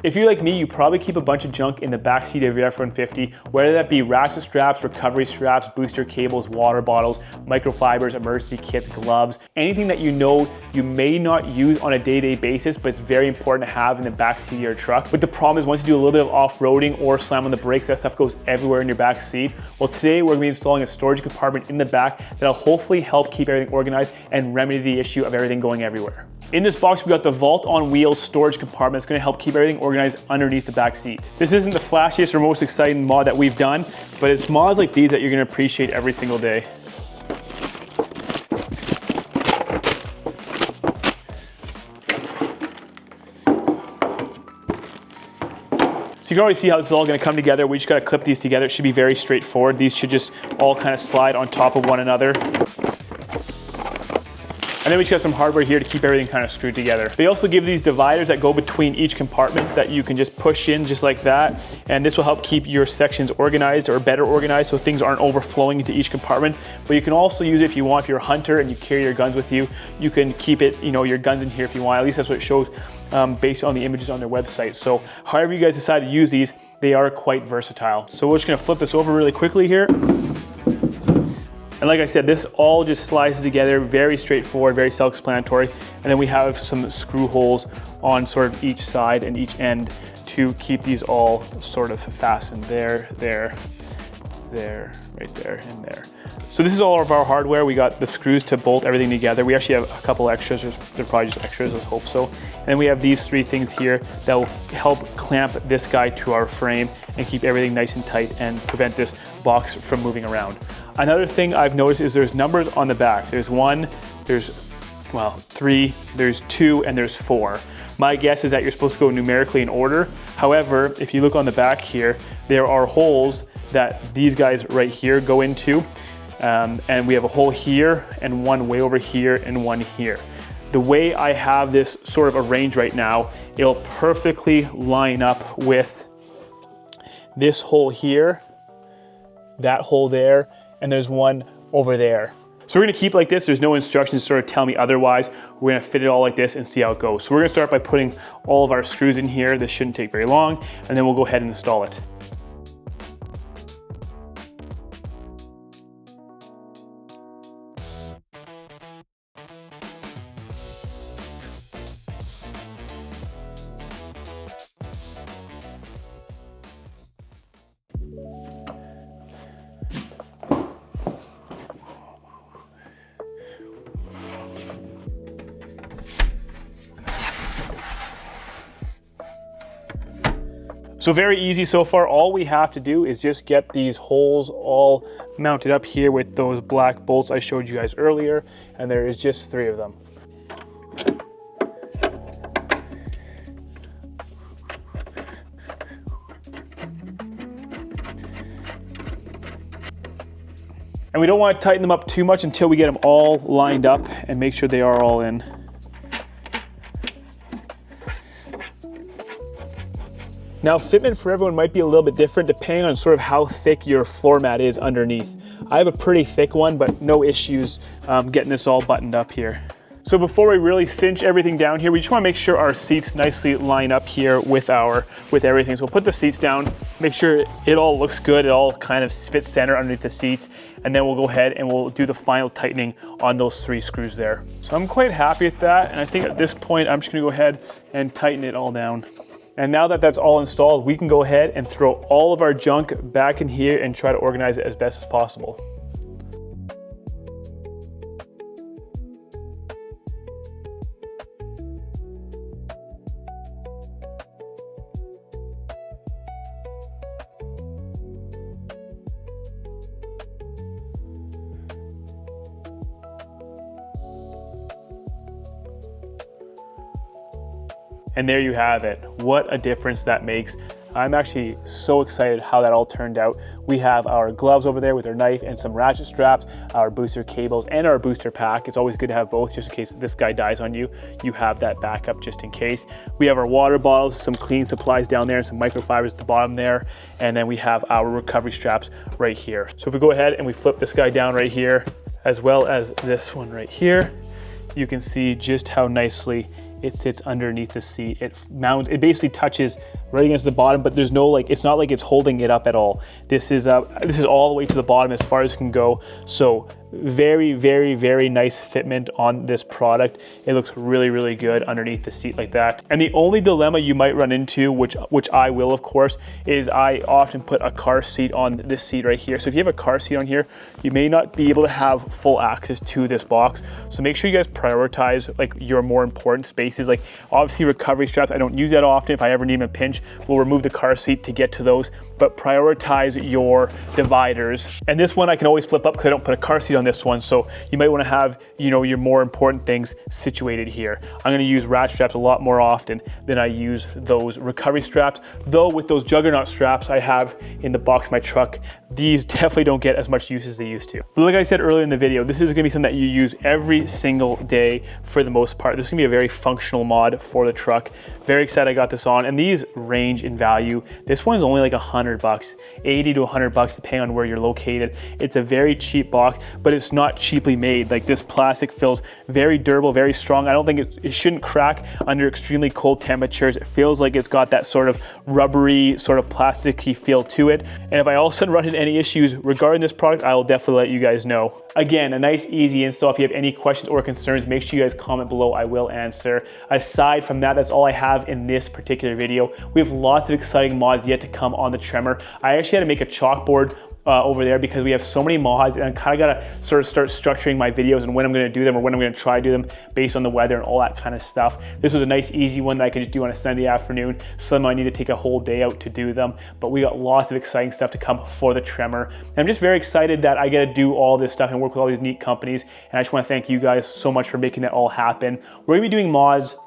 If you're like me, you probably keep a bunch of junk in the back seat of your F-150, whether that be ratchet straps, recovery straps, booster cables, water bottles, microfibers, emergency kits, gloves, anything that you know you may not use on a day-to-day basis, but it's very important to have in the back seat of your truck. But the problem is once you do a little bit of off-roading or slam on the brakes, that stuff goes everywhere in your back seat. Well, today we're gonna be installing a storage compartment in the back that'll hopefully help keep everything organized and remedy the issue of everything going everywhere. In this box, we got the Vault on Wheels storage compartment. It's gonna help keep everything organized underneath the back seat. This isn't the flashiest or most exciting mod that we've done, but it's mods like these that you're gonna appreciate every single day. So you can already see how this is all gonna come together. We just gotta clip these together. It should be very straightforward. These should just all kind of slide on top of one another. And then we just got some hardware here to keep everything kind of screwed together. They also give these dividers that go between each compartment that you can just push in just like that. And this will help keep your sections organized or better organized so things aren't overflowing into each compartment. But you can also use it if you want, if you're a hunter and you carry your guns with you, you can keep it, your guns in here if you want. At least that's what it shows based on the images on their website. So however you guys decide to use these, they are quite versatile. So we're just gonna flip this over really quickly here. And like I said, this all just slides together, very straightforward, very self-explanatory. And then we have some screw holes on sort of each side and each end to keep these all sort of fastened there, there, there, right there, and there. So this is all of our hardware. We got the screws to bolt everything together. We actually have a couple extras. They're probably just extras, let's hope so. And then we have these three things here that will help clamp this guy to our frame and keep everything nice and tight and prevent this box from moving around. Another thing I've noticed is there's numbers on the back. There's 1, there's 3, there's 2, and there's 4. My guess is that you're supposed to go numerically in order. However, if you look on the back here, there are holes that these guys right here go into. And we have a hole here and one way over here and one here. The way I have this sort of arranged right now, it'll perfectly line up with this hole here, that hole there, and there's one over there. So we're gonna keep it like this. There's no instructions to sort of tell me otherwise. We're gonna fit it all like this and see how it goes. So we're gonna start by putting all of our screws in here. This shouldn't take very long, and then we'll go ahead and install it. So very easy so far. All we have to do is just get these holes all mounted up here with those black bolts I showed you guys earlier, and there is just 3 of them. And we don't want to tighten them up too much until we get them all lined up and make sure they are all in. Now, fitment for everyone might be a little bit different depending on sort of how thick your floor mat is underneath. I have a pretty thick one, but no issues getting this all buttoned up here. So before we really cinch everything down here, we just want to make sure our seats nicely line up here with everything. So we'll put the seats down, make sure it all looks good, it all kind of fits center underneath the seats, and then we'll go ahead and we'll do the final tightening on those 3 screws there. So I'm quite happy with that, and I think at this point I'm just going to go ahead and tighten it all down. And now that that's all installed, we can go ahead and throw all of our junk back in here and try to organize it as best as possible. And there you have it. What a difference that makes. I'm actually so excited how that all turned out. We have our gloves over there with our knife and some ratchet straps, our booster cables, and our booster pack. It's always good to have both just in case this guy dies on you. You have that backup just in case. We have our water bottles, some clean supplies down there, and some microfibers at the bottom there. And then we have our recovery straps right here. So if we go ahead and we flip this guy down right here, as well as this one right here, you can see just how nicely it sits underneath the seat. It basically touches right against the bottom, but there's no like, it's not like it's holding it up at all. This is all the way to the bottom as far as it can go. So very, very, very nice fitment on this product. It looks really, really good underneath the seat like that. And the only dilemma you might run into, which I will of course, is I often put a car seat on this seat right here. So if you have a car seat on here, you may not be able to have full access to this box. So make sure you guys prioritize like your more important spaces. Like obviously recovery straps, I don't use that often. If I ever need them a pinch, we'll remove the car seat to get to those, but prioritize your dividers. And this one I can always flip up because I don't put a car seat on this one. So you might want to have, you know, your more important things situated here. I'm going to use ratchet straps a lot more often than I use those recovery straps. Though with those juggernaut straps I have in the box of my truck, these definitely don't get as much use as they used to. But like I said earlier in the video, this is going to be something that you use every single day for the most part. This is going to be a very functional mod for the truck. Very excited I got this on, and these range in value. This one's only like $100, 80 to $100 depending on where you're located. It's a very cheap box, but it's not cheaply made. Like this plastic feels very durable, very strong. I don't think it shouldn't crack under extremely cold temperatures. It feels like it's got that sort of rubbery, sort of plasticky feel to it. And if I all of a sudden run into any issues regarding this product, I will definitely let you guys know. Again, a nice easy install. If you have any questions or concerns, make sure you guys comment below. I will answer. Aside from that, that's all I have in this particular video. We have lots of exciting mods yet to come on the Tremor. I actually had to make a chalkboard over there because we have so many mods, and I kind of got to sort of start structuring my videos and when I'm going to do them or when I'm going to try to do them based on the weather and all that kind of stuff. This was a nice easy one that I could just do on a Sunday afternoon. Some I need to take a whole day out to do them, but we got lots of exciting stuff to come for the Tremor. And I'm just very excited that I get to do all this stuff and work with all these neat companies, and I just want to thank you guys so much for making that all happen. We're going to be doing mods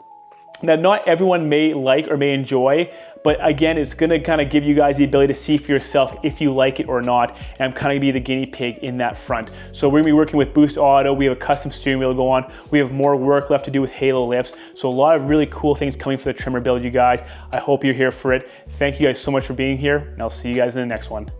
that not everyone may like or may enjoy, but again, it's gonna kind of give you guys the ability to see for yourself if you like it or not, and I'm kind of gonna be the guinea pig in that front. So we're gonna be working with Boost Auto, we have a custom steering wheel to go on, we have more work left to do with Halo lifts, so a lot of really cool things coming for the Tremor build, you guys. I hope you're here for it. Thank you guys so much for being here, and I'll see you guys in the next one.